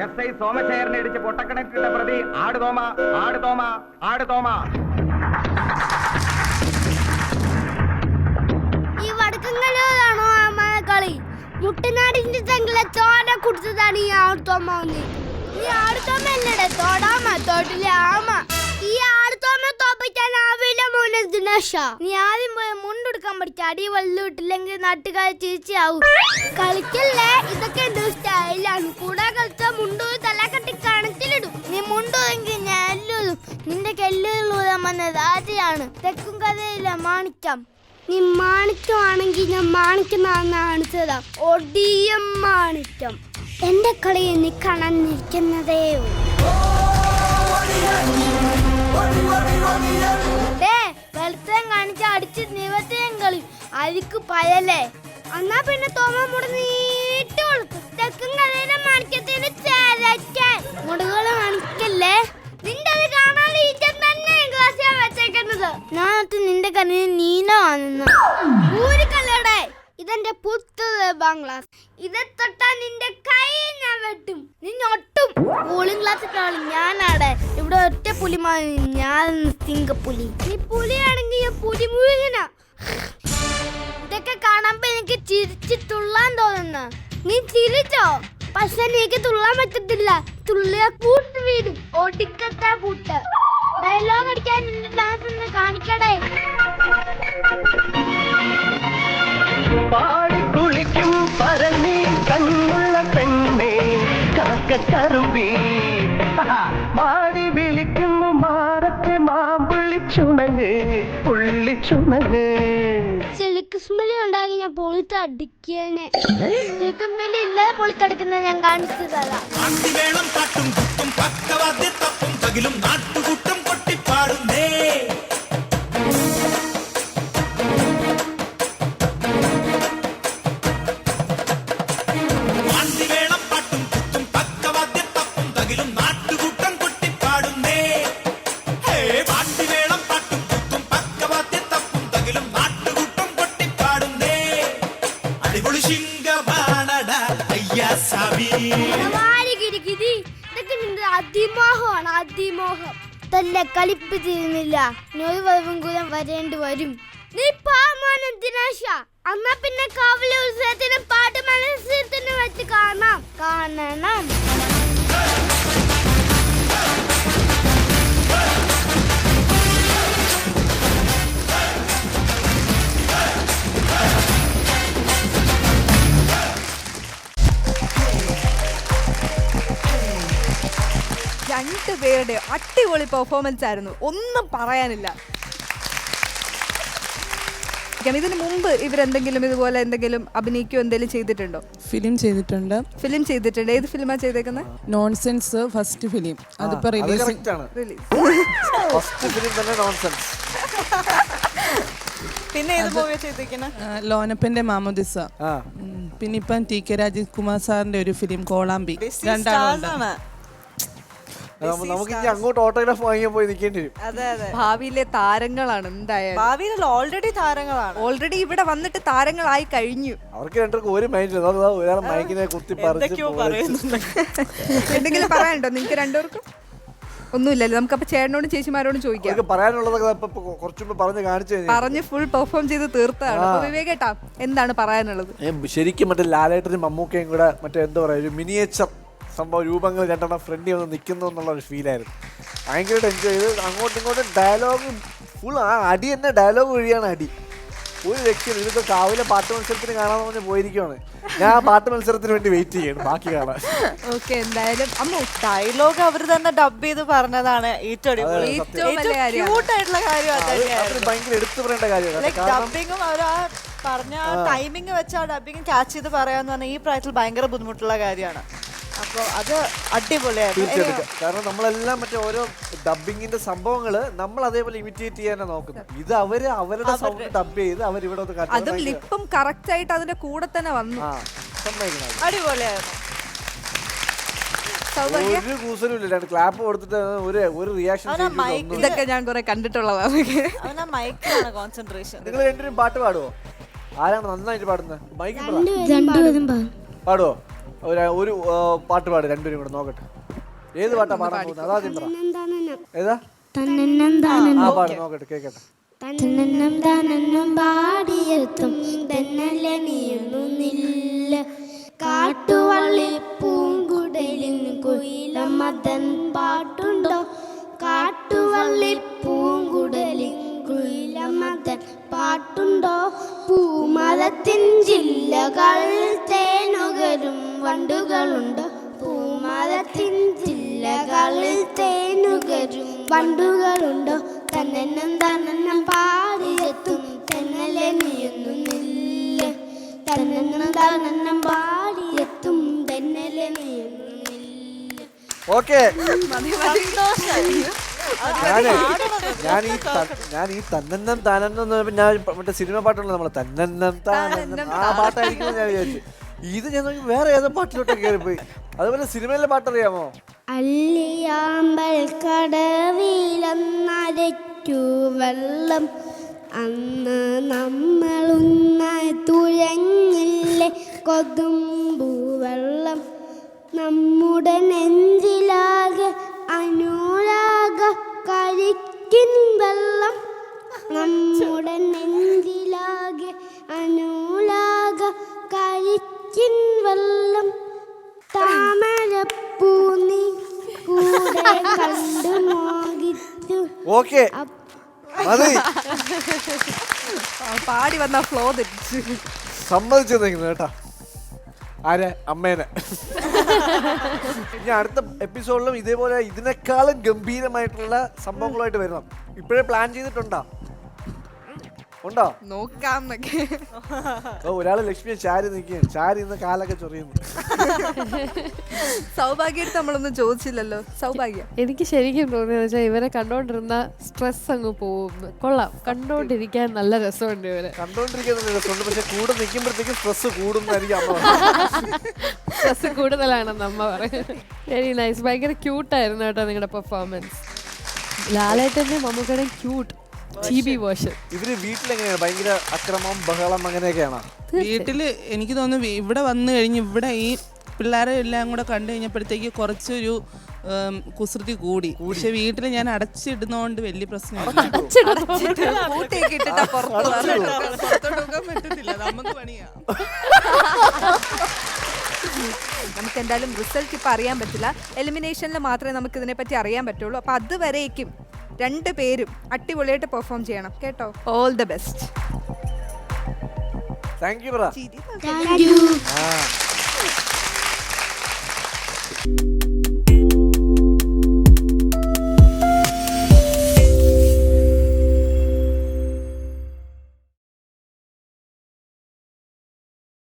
S I സോമശേഖരനെ ഇടിച്ച് പൊട്ടക്കിണറ്റിട്ട പ്രതി ആടുതോമ ആടുതോമ ആടുതോമ. ഈ വടക്കങ്ങളാണോ കളി? മുട്ടനാടിന്റെ തെങ്ങിലെ ചോര കുടിച്ചതാണ് ഈ ആടുതോമ. ഈ ആടുതോമ അല്ലടെ തോടാമ തോട്ടിലെ ആമ. ഈ ആടുതോമ തോപ്പിക്കാനാവില്ല മോനെ ദിനേശ. നീ ആദ്യം പോയി മുണ്ടെടുക്കാൻ പഠിച്ച. അടി വെള്ളിട്ടില്ലെങ്കിൽ നാട്ടുകാരെ ചീച്ചയാവും. കളിക്കല്ലേ, ഇതൊക്കെ എന്റെ സ്റ്റൈലാണ്. കൂടെ കളിച്ച മുണ്ടു തല കെട്ടി കണക്കിലിടും. നീ മുണ്ടുവെങ്കിൽ ഞാൻ എല്ലും നിന്റെ കെല്ലുകളൂതാൻ വന്ന രാജയാണ്. തെക്കും കഥയില്ല മാണിക്കം. നീ മാണിക്യമാണെങ്കിൽ ഞാൻ മാണിക്യമാണെന്ന് കാണിച്ചതാ. ഒടിയം മാണിക്യം. എന്റെ കളിയിൽ നീ കാണാൻ നിൽക്കുന്നതേ. വെളുത്തം കാണിച്ച അടിച്ച് നിവത്തേം കളി അരിക്ക് പയലേ. എന്നാ പിന്നെ തോമ മുട നീട്ടി കൊടുക്കും. തെക്കും കഥയിലെ മാണിക്യത്തിന് ചേരക്കാൻ മുടുകള് കാണിക്കല്ലേ. നിന്റെ അത് കാണാതെ ഈറ്റം തന്നെ ക്ലാസ്സിയാ വെച്ചേക്കുന്നത്. ഞാനത്ത് നിന്റെ കണ്ണിന് നീനമാണെന്ന് ഊരിക്കല്ലടെ. ഇതെന്റെ പുത്തത് ബംഗ്ലാസ്. ഇത് തൊട്ടാ നിന്റെ കൈ ഞാൻ വെട്ടും. നിന്നൊട്ടും കൂളിംഗ് ക്ലാസ് കാണും ഞാനാടെ. ഇവിടെ ഒറ്റ പുലിമാരി, ഞാൻ സിംഗപ്പുലി. നീ പുലിയാണെങ്കിൽ ഞാൻ പുലി മുഴുകനാ. ഇതൊക്കെ കാണുമ്പോ എനിക്ക് ചിരിച്ച് തുള്ളാൻ തോന്നുന്നു. നീ ചിരിച്ചോ? പക്ഷെ എനിക്ക് തുള്ളാൻ പറ്റത്തില്ല. തുള്ളിയ കൂട്ട് വീടും. ഒടിക്കത്തെ കൂട്ട്. ഡയലോഗ് അടിക്കാൻ നിന്റെ ഡാൻസ് ഒന്ന് കാണിക്കടേ. പാടിക്കുളിക്കും പരന്നീ കണ്ണുള്ള പെണ്ണേ കാക്കക്കറുമ്പി മാടി വിളിക്കുന്നു മാറത്തെ മാമ്പുള്ളിച്ചുണങ്ങ് പുള്ളിച്ചുണങ്ങ്. സിലിക്ക് സ്മെല് ഉണ്ടാക്കി ഞാൻ പൊളിത്ത് അടിക്കേനെ. സിലിക്ക് സ്മെല് ഇല്ലാതെ പൊളിത്തടിക്കുന്നത് ഞാൻ കാണിച്ചു തരാം. നാട്ടുകൂട്ടം കൊട്ടിപ്പാടുന്നേ. അതിമോഹമാണ്, അതിമോഹം. തല്ല കളിപ്പിച്ചിരുന്നില്ല. ഒരു വരവും കൂടെ വരേണ്ടി വരും. നീ പാമോനെ ദിനേശ. എന്നാ പിന്നെ കാവല ഉത്സവത്തിന് പാട്ട് മത്സരത്തിന് വെച്ച് കാണാം. കാണണം. രണ്ടുപേരുടെ അടിപൊളി പെർഫോമൻസ് ആയിരുന്നു, ഒന്നും പറയാനില്ല. ഇതിനു മുമ്പ് ഇവരെന്തെങ്കിലും ഇതുപോലെ എന്തെങ്കിലും അഭിനയിക്കുകയോ എന്തെങ്കിലും ചെയ്തിട്ടുണ്ടോ? ഫിലിം ചെയ്തിട്ടുണ്ട്. ഫിലിം ചെയ്തിട്ടുണ്ട്. ഏത് ഫിലിമാ ചെയ്തേക്കുന്നത്? Nonsense first film. അതിപ്പോ റിലീസ്. പിന്നെ ഏത് മൂവിയാ ചെയ്തേക്കുന്നത്? ലോനപ്പന്റെ മാമോദിസ. പിന്നെ ഇപ്പം ടി കെ രാജീവ് കുമാർ സാറിന്റെ ഒരു ഫിലിം കോളാമ്പി. രണ്ടാളുണ്ട്. നമുക്ക് ഇനി അങ്ങോട്ട് ഓട്ടോഗ്രാഫ് വാങ്ങിയാൽ പോയി നിൽക്കേണ്ടി വരും. അതെ അതെ, ഭാവിയിലെ താരങ്ങളാണ്. എന്തായാലും ഭാവിയിൽ ഓൾറെഡി താരങ്ങളാണ്. ഓൾറെഡി ഇവിടെ വന്നിട്ട് താരങ്ങളായി കഴിഞ്ഞു. അവർക്ക് രണ്ടുപേർക്കും ഒരു മൈൻഡ്. ഒരാൾ മൈക്കിനെ കുത്തി എന്തെങ്കിലും പറയാനുണ്ടോ നിങ്ങൾക്ക് രണ്ടുപേർക്കും? ഒന്നുമില്ലല്ലോ. നമുക്കപ്പോ ചേട്ടനോടും ചേച്ചിമാരോടും ചോദിക്കാം. പറയാനുള്ളതൊക്കെ കുറച്ചുമ്പ് പറഞ്ഞ് കാണിച്ചു പറഞ്ഞ് ഫുൾ പെർഫോം ചെയ്ത് തീർത്താണ്. വിവേകേട്ടാ, എന്താണ് പറയാനുള്ളത്? ശരിക്കും മറ്റേ ലാലേട്ടനും മമ്മൂക്കയും കൂടെ മറ്റേ എന്താ പറയാ, ഒരു മിനിയേച്ചർ സംഭവം രൂപങ്ങൾ രണ്ടെണ്ണം ഫ്രണ്ടിൽ വന്ന് നിൽക്കുന്നു എന്നുള്ളൊരു ഫീലായിരുന്നു. ഭയങ്കരമായിട്ട് എൻജോയ് ചെയ്ത് അങ്ങോട്ടും ഇങ്ങോട്ടും ഡയലോഗ് ഫുൾ. ആ അടി തന്നെ ഡയലോഗ് വഴിയാണ് അടി. ഒരു രക്ഷയില്ല. ഇതിപ്പോൾ കാവിലെ പാട്ട് മത്സരത്തിന് കാണാൻ പറഞ്ഞ് പോയിരിക്കുവാണ്. ഞാൻ ആ പാട്ട് മത്സരത്തിന് വേണ്ടി വെയിറ്റ് ചെയ്യണം ബാക്കി കാണാൻ. ഓക്കെ, എന്തായാലും അമ്മ ഡയലോഗ് അവർ തന്നെ ഡബ് ചെയ്ത് പറഞ്ഞതാണ് ഏറ്റവും ക്യൂട്ടായിട്ടുള്ള കാര്യം. ഭയങ്കര എടുത്തു പറയേണ്ട കാര്യമാണ്. ഡബിങ്ങും അവർ ആ പറഞ്ഞ ടൈമിങ് വെച്ച് ആ ഡബിങ് ക്യാച്ച് ചെയ്ത് പറയാന്ന് പറഞ്ഞാൽ ഈ പ്രായത്തിൽ ഭയങ്കര ബുദ്ധിമുട്ടുള്ള കാര്യമാണ്. അപ്പോൾ അത് അടിപൊളിയായിരുന്നു. കാരണം നമ്മളെല്ലാം മറ്റേ ഓരോ ഡബിങ്ങിന്റെ സംഭവങ്ങള് നമ്മൾ അതേപോലെ ഇമിറ്റേറ്റ് ചെയ്യാനാണ് നോക്കുന്നത്. ഇത് അവരുടെ സൗണ്ട് ഡബ് ചെയ്ത് അവരിവിടെ അതും ലിപ്പും കറക്റ്റ് ആയിട്ട് അതിന്റെ കൂടെ തന്നെ വന്നു. അടിപൊളിയായിരുന്നു. ഒരു കൂസലും ഇല്ല. ക്ലാപ്പ് കൊടുത്തിട്ട് ഒരു റിയാക്ഷൻ. ഇതൊക്കെ ഞാൻ കുറെ കണ്ടിട്ടുള്ളതാണ്. നിങ്ങൾ രണ്ടുപേരും പാട്ട് പാടുവോ? ആരാണ് നന്നായിട്ട് പാടുന്നത്? മൈക്കിൽ പാടുവോ? ഒരു പാട്ട് പാട് രണ്ടുപേരും കൂടെ നോക്കട്ടെ. ഏത് പാട്ടാ പാടാൻ പോകുന്നത്? അതാദ്യം പറ. ഏതാ? ആ പാട് നോക്കട്ടെ, കേക്കട്ടെ. തന്നന്നം താനന്നം പാടിയെത്തും തെന്നലെ നീയുന്നില്ല കാട്ടുവള്ളി പൂങ്കുടലിൻ കുയിലമ്മതൻ പാട്ടുണ്ടോ കാട്ടുവള്ളി പൂങ്കുടലിൻ കുയിലമ്മതൻ പാട്ടുണ്ടോ പൂമലത്തിൻ ജില്ലകൾ തേനുകരും വണ്ടുകളുണ്ടോ പൂമലത്തിൻ ജില്ലകളിൽ തേനുകരും വണ്ടുകളുണ്ടോ തന്നെന്നും തന്നെന്നും പാടിയെത്തും തെന്നലെ നീയൊന്നുമില്ല തന്നെന്നും തന്നെന്നും പാടിയെത്തും തെന്നലെ നീയൊന്നുമില്ല. ഓക്കെ, ഞാൻ ഈ തന്നെന്നം താനെന്നും ഞാൻ മറ്റേ സിനിമ പാട്ടുള്ള നമ്മളെ തന്നെന്നം താനെന്നം ആ പാട്ടായിരിക്കും ഞാൻ വിചാരിച്ചു. ഇത് ഞാൻ നോക്കി വേറെ ഏതോ പാട്ടിലോട്ടൊക്കെ കയറിപ്പോയി. അതുപോലെ സിനിമയിലെ പാട്ടറിയാമോ? അല്ലിയാമ്പൽ കടവിലന്നരയ്ക്കു വെള്ളം അന്ന് നമ്മളൊന്നായി തുഴഞ്ഞില്ലേ കൊതുമ്പു വെള്ളം നമ്മുടെ നെഞ്ചിലാകെ അനുരാഗ കരിക്കിൻ വെള്ളം നമ്മുടെ നെഞ്ചിലാകെ അനുരാഗ കരിക്കിൻ വെള്ളം താമരപ്പൂനി കൂടെ കണ്ടു മോഹിച്ചു. ഓക്കെ, മതി, പാടി വന്ന ഫ്ലോ തെറ്റിച്ചു. സമ്മതിച്ചു നിൽക്കുന്നു കേട്ടാ. ആരെ? അമ്മേനെ. ഇനി അടുത്ത എപ്പിസോഡിലും ഇതേപോലെ ഇതിനേക്കാളും ഗംഭീരമായിട്ടുള്ള സംഭവങ്ങളുമായിട്ട് വരണം. ഇപ്പോഴേ പ്ലാൻ ചെയ്തിട്ടുണ്ടോ? ഉണ്ടോ? നോക്കാം എന്നൊക്കെ. ഒരാള് ലക്ഷ്മിയെ ചാരി നിൽക്കുകയാണ്. ചാരി ഇന്ന് കാലൊക്കെ ചൊറിയുന്നു. സൗഭാഗ്യടുത്ത് നമ്മളൊന്നും ചോദിച്ചില്ലല്ലോ. സൗഭാഗ്യ, എനിക്ക് ശരിക്കും തോന്നിയെന്ന് വെച്ചാൽ ഇവരെ കണ്ടോണ്ടിരുന്ന സ്ട്രെസ് അങ്ങ് പോകുന്നു. കൊള്ളാം, കണ്ടോണ്ടിരിക്കാൻ നല്ല രസമുണ്ട് ഇവരെ. കണ്ടോണ്ടിരിക്കുന്ന രസമുണ്ട്, പക്ഷെ കൂടെ നിൽക്കുമ്പോഴത്തേക്കും സ്ട്രെസ് കൂടുന്നതായിരിക്കും അമ്മ. സ്ട്രെസ് കൂടുതലാണെന്ന് അമ്മ പറയും. വെരി നൈസ്, ഭയങ്കര ക്യൂട്ടായിരുന്നു കേട്ടോ നിങ്ങളുടെ പെർഫോമൻസ്. ലാലേട്ടൻ്റെ മമ്മൂക്കയുടെയും ക്യൂട്ട് TV വേർഷൻ. ഇവര് വീട്ടിലെങ്ങനെയാണ്? ഭയങ്കര അക്രമം, ബഹളം അങ്ങനെയൊക്കെയാണോ? വീട്ടില് എനിക്ക് തോന്നുന്നു ഇവിടെ വന്നു കഴിഞ്ഞ് ഇവിടെ ഈ പിള്ളേരെ എല്ലാം കൂടെ കണ്ടു കഴിഞ്ഞപ്പോഴത്തേക്ക് കുറച്ചൊരു കുസൃതി കൂടി. പക്ഷെ വീട്ടിൽ ഞാൻ അടച്ചിടുന്നോണ്ട് വലിയ പ്രശ്നമില്ല. കൂട്ടിയൊക്കെ ഇട്ടിട്ടാ പുറത്തോട്ട് പറ്റത്തില്ല, നമുക്ക് പണിയാ. നമുക്ക് എന്തായാലും റിസൾട്ട് ഇപ്പൊ അറിയാൻ പറ്റില്ല. എലിമിനേഷനിൽ മാത്രമേ നമുക്ക് ഇതിനെ പറ്റി അറിയാൻ പറ്റുള്ളൂ. അപ്പൊ അതുവരേക്കും രണ്ടുപേരും അടിപൊളിയായിട്ട് പെർഫോം ചെയ്യണം കേട്ടോ. All the best. Thank you. Thank you.